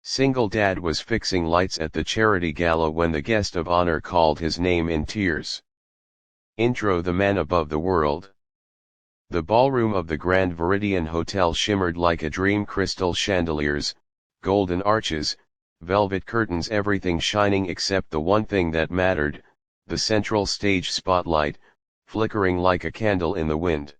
Single dad was fixing lights at the charity gala when the guest of honor called his name in tears. Intro: the man above the world. The ballroom of the Grand Viridian Hotel shimmered like a dream. Crystal chandeliers, golden arches, velvet curtains, everything shining except the one thing that mattered, the central stage spotlight, flickering like a candle in the wind.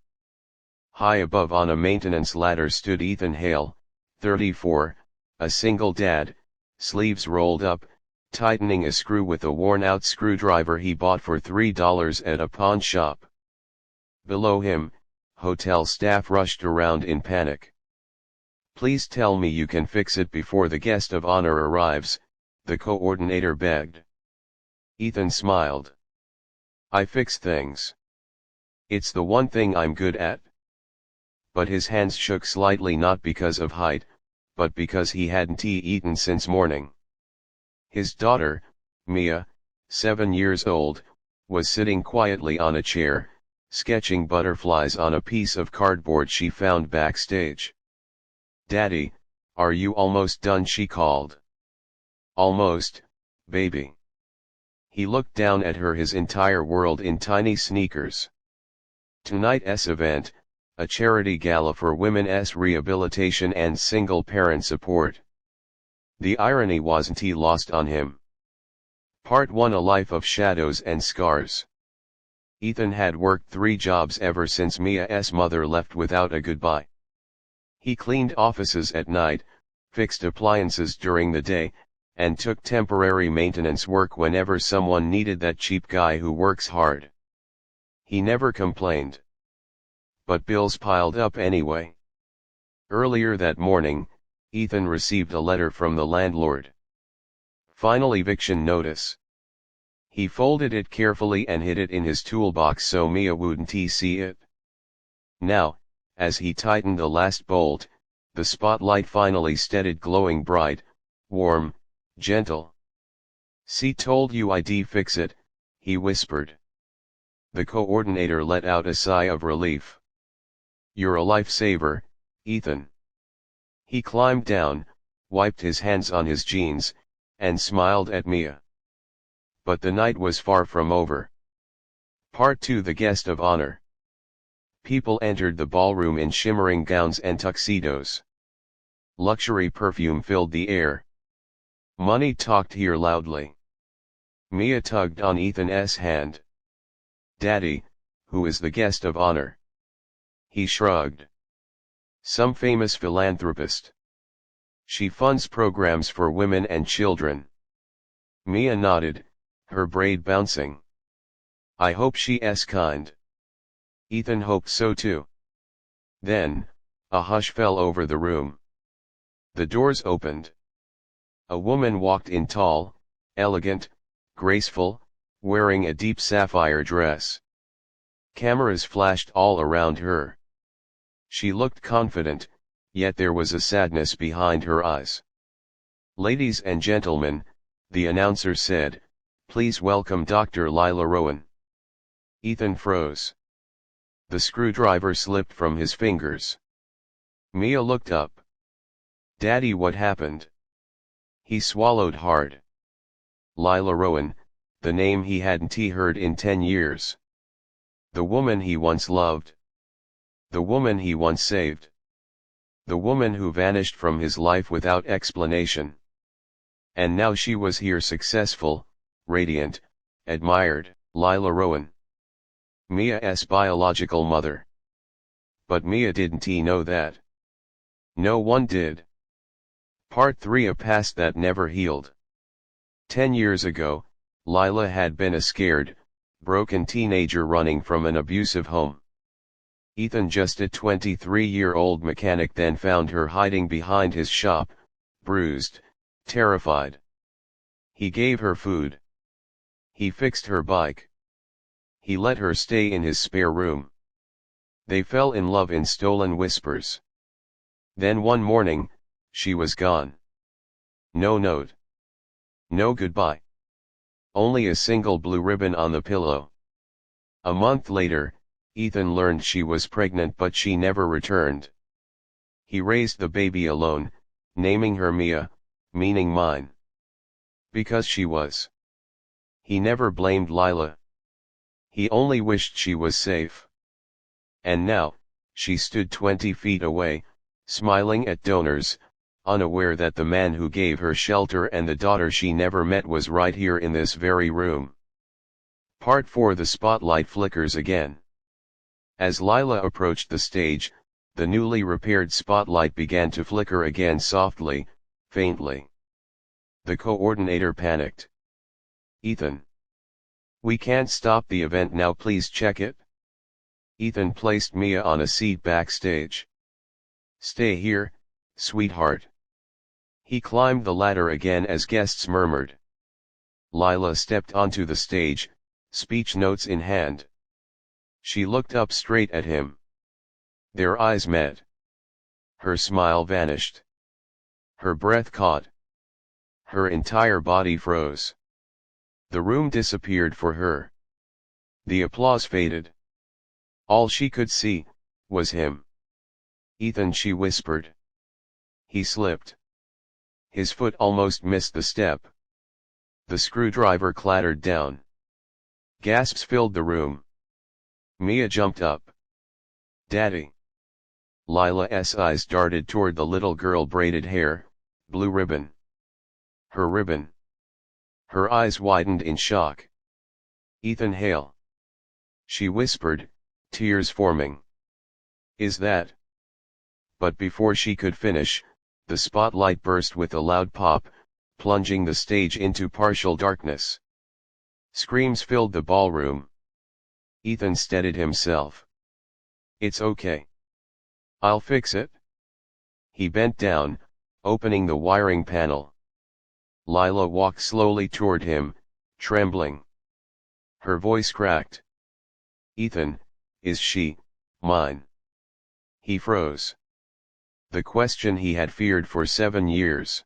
High above on a maintenance ladder stood Ethan Hale, 34, a single dad, sleeves rolled up, tightening a screw with a worn-out screwdriver he bought for $3 at a pawn shop. Below him, hotel staff rushed around in panic. "Please tell me you can fix it before the guest of honor arrives," the coordinator begged. Ethan smiled. "I fix things. It's the one thing I'm good at." But his hands shook slightly, not because of height, but because he hadn't eaten since morning. His daughter, Mia, 7 years old, was sitting quietly on a chair, sketching butterflies on a piece of cardboard she found backstage. "Daddy, are you almost done?" she called. "Almost, baby." He looked down at her, his entire world in tiny sneakers. Tonight's event, a charity gala for women's rehabilitation and single parent support. The irony wasn't lost on him. Part 1: A life of shadows and scars. Ethan had worked 3 jobs ever since Mia's mother left without a goodbye. He cleaned offices at night, fixed appliances during the day, and took temporary maintenance work whenever someone needed that cheap guy who works hard. He never complained. But bills piled up anyway. Earlier that morning, Ethan received a letter from the landlord. Final eviction notice. He folded it carefully and hid it in his toolbox so Mia wouldn't see it. Now, as he tightened the last bolt, the spotlight finally steadied, glowing bright, warm, gentle. "See, told you I'd fix it," he whispered. The coordinator let out a sigh of relief. "You're a lifesaver, Ethan." He climbed down, wiped his hands on his jeans, and smiled at Mia. But the night was far from over. Part 2: The guest of honor. People entered the ballroom in shimmering gowns and tuxedos. Luxury perfume filled the air. Money talked here loudly. Mia tugged on Ethan's hand. "Daddy, who is the guest of honor?" He shrugged. "Some famous philanthropist. She funds programs for women and children." Mia nodded, her braid bouncing. "I hope she's kind." Ethan hoped so too. Then, a hush fell over the room. The doors opened. A woman walked in, tall, elegant, graceful, wearing a deep sapphire dress. Cameras flashed all around her. She looked confident, yet there was a sadness behind her eyes. "Ladies and gentlemen," the announcer said, "please welcome Dr. Lila Rowan." Ethan froze. The screwdriver slipped from his fingers. Mia looked up. "Daddy, what happened?" He swallowed hard. Lila Rowan, the name he hadn't heard in 10 years. The woman he once loved. The woman he once saved. The woman who vanished from his life without explanation. And now she was here, successful, radiant, admired. Lila Rowan. Mia's biological mother. But Mia didn't know that. No one did. Part 3: A past that never healed. 10 years ago, Lila had been a scared, broken teenager running from an abusive home. Ethan, just a 23-year-old mechanic, then found her hiding behind his shop, bruised, terrified. He gave her food. He fixed her bike. He let her stay in his spare room. They fell in love in stolen whispers. Then one morning, she was gone. No note. No goodbye. Only a single blue ribbon on the pillow. A month later, Ethan learned she was pregnant, but she never returned. He raised the baby alone, naming her Mia, meaning mine. Because she was. He never blamed Lila. He only wished she was safe. And now, she stood 20 feet away, smiling at donors, unaware that the man who gave her shelter and the daughter she never met was right here in this very room. Part 4. The spotlight flickers again. As Lila approached the stage, the newly repaired spotlight began to flicker again softly, faintly. The coordinator panicked. Ethan. We can't stop the event now, please check it. Ethan placed Mia on a seat backstage. Stay here, sweetheart. He climbed the ladder again as guests murmured. Lila stepped onto the stage, speech notes in hand. She looked up straight at him. Their eyes met. Her smile vanished. Her breath caught. Her entire body froze. The room disappeared for her. The applause faded. All she could see was him. Ethan, she whispered. He slipped. His foot almost missed the step. The screwdriver clattered down. Gasps filled the room. Mia jumped up. Daddy. Lila's eyes darted toward the little girl, braided hair, blue ribbon. Her ribbon. Her eyes widened in shock. Ethan Hale. She whispered, tears forming. Is that? But before she could finish, the spotlight burst with a loud pop, plunging the stage into partial darkness. Screams filled the ballroom. Ethan steadied himself. It's okay. I'll fix it. He bent down, opening the wiring panel. Lila walked slowly toward him, trembling. Her voice cracked. Ethan, is she mine? He froze. The question he had feared for 7 years.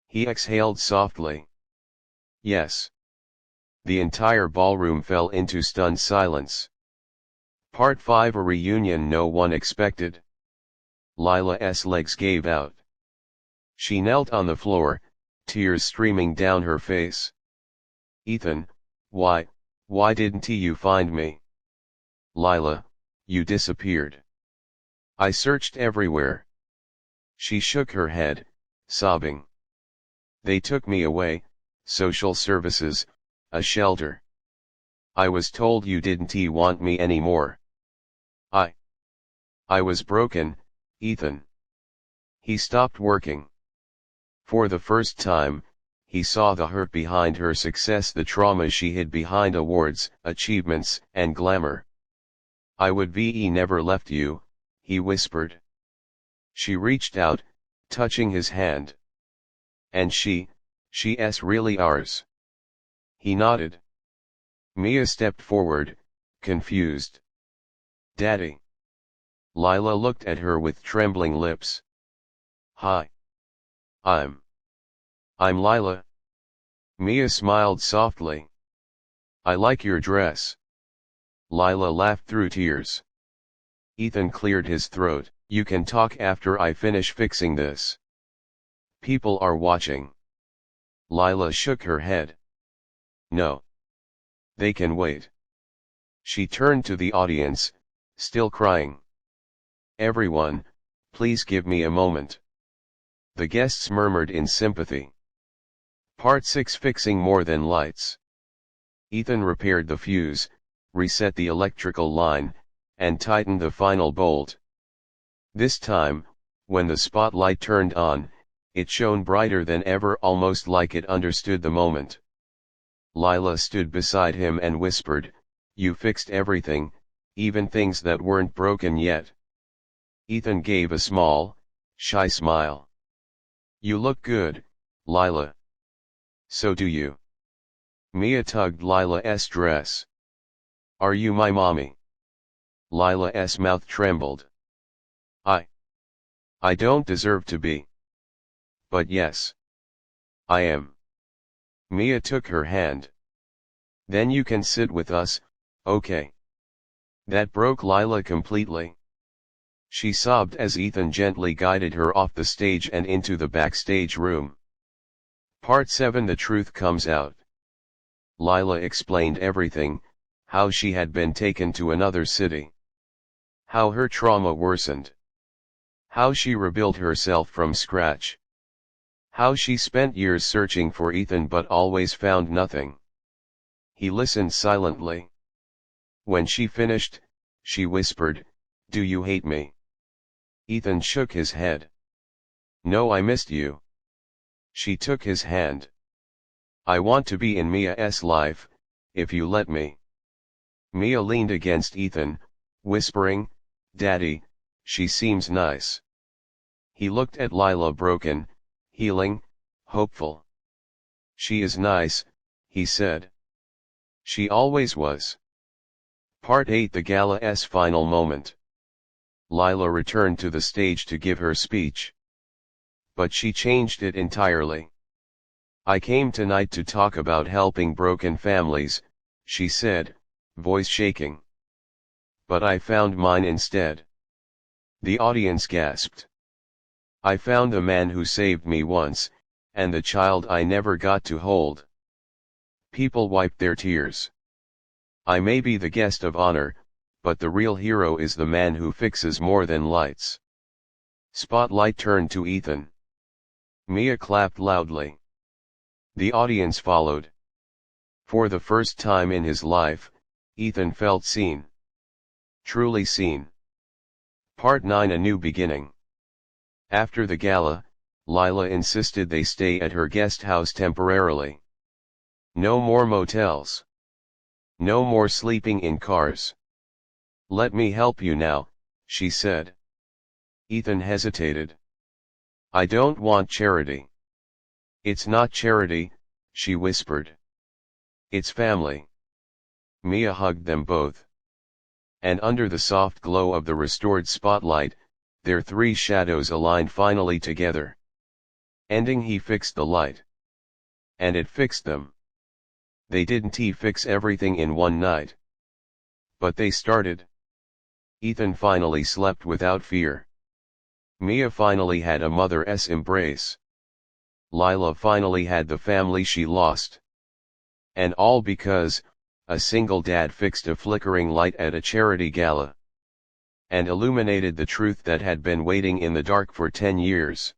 He exhaled softly. Yes. The entire ballroom fell into stunned silence. Part 5. A reunion no one expected. Lila's legs gave out. She knelt on the floor, tears streaming down her face. Ethan, why didn't you find me? Lila, you disappeared. I searched everywhere. She shook her head, sobbing. They took me away, social services, a shelter. I was told you didn't want me anymore. I was broken, Ethan. He stopped working. For the first time, he saw the hurt behind her success, the trauma she hid behind awards, achievements, and glamour. I would be never left you, he whispered. She reached out, touching his hand. And she's really ours. He nodded. Mia stepped forward, confused. Daddy. Lila looked at her with trembling lips. Hi. I'm Lila. Mia smiled softly. I like your dress. Lila laughed through tears. Ethan cleared his throat. You can talk after I finish fixing this. People are watching. Lila shook her head. No. They can wait. She turned to the audience, still crying. Everyone, please give me a moment. The guests murmured in sympathy. Part 6. Fixing more than lights. Ethan repaired the fuse, reset the electrical line, and tightened the final bolt. This time, when the spotlight turned on, it shone brighter than ever, almost like it understood the moment. Lila stood beside him and whispered, You fixed everything, even things that weren't broken yet. Ethan gave a small, shy smile. You look good, Lila. So do you. Mia tugged Lila's dress. Are you my mommy? Lila's mouth trembled. I don't deserve to be. But yes. I am. Mia took her hand. Then you can sit with us, okay? That broke Lila completely. She sobbed as Ethan gently guided her off the stage and into the backstage room. Part 7. The truth comes out. Lila explained everything, how she had been taken to another city. How her trauma worsened. How she rebuilt herself from scratch. How she spent years searching for Ethan but always found nothing. He listened silently. When she finished, she whispered, "Do you hate me?" Ethan shook his head. "No, I missed you." She took his hand. "I want to be in Mia's life, if you let me." Mia leaned against Ethan, whispering, "Daddy, she seems nice." He looked at Lila, broken, healing, hopeful. "She is nice," he said. "She always was." Part 8. The Gala's final moment. Lila returned to the stage to give her speech. But she changed it entirely. "I came tonight to talk about helping broken families," she said, voice shaking. "But I found mine instead." The audience gasped. "I found the man who saved me once, and the child I never got to hold." People wiped their tears. "I may be the guest of honor, but the real hero is the man who fixes more than lights." Spotlight turned to Ethan. Mia clapped loudly. The audience followed. For the first time in his life, Ethan felt seen. Truly seen. Part 9. A new beginning. After the gala, Lila insisted they stay at her guest house temporarily. No more motels. No more sleeping in cars. "Let me help you now," she said. Ethan hesitated. "I don't want charity." "It's not charity," she whispered. "It's family." Mia hugged them both. And under the soft glow of the restored spotlight, their three shadows aligned finally together. Ending, he fixed the light. And it fixed them. They didn't fix everything in one night. But they started. Ethan finally slept without fear. Mia finally had a mother's embrace. Lila finally had the family she lost. And all because a single dad fixed a flickering light at a charity gala. And illuminated the truth that had been waiting in the dark for 10 years.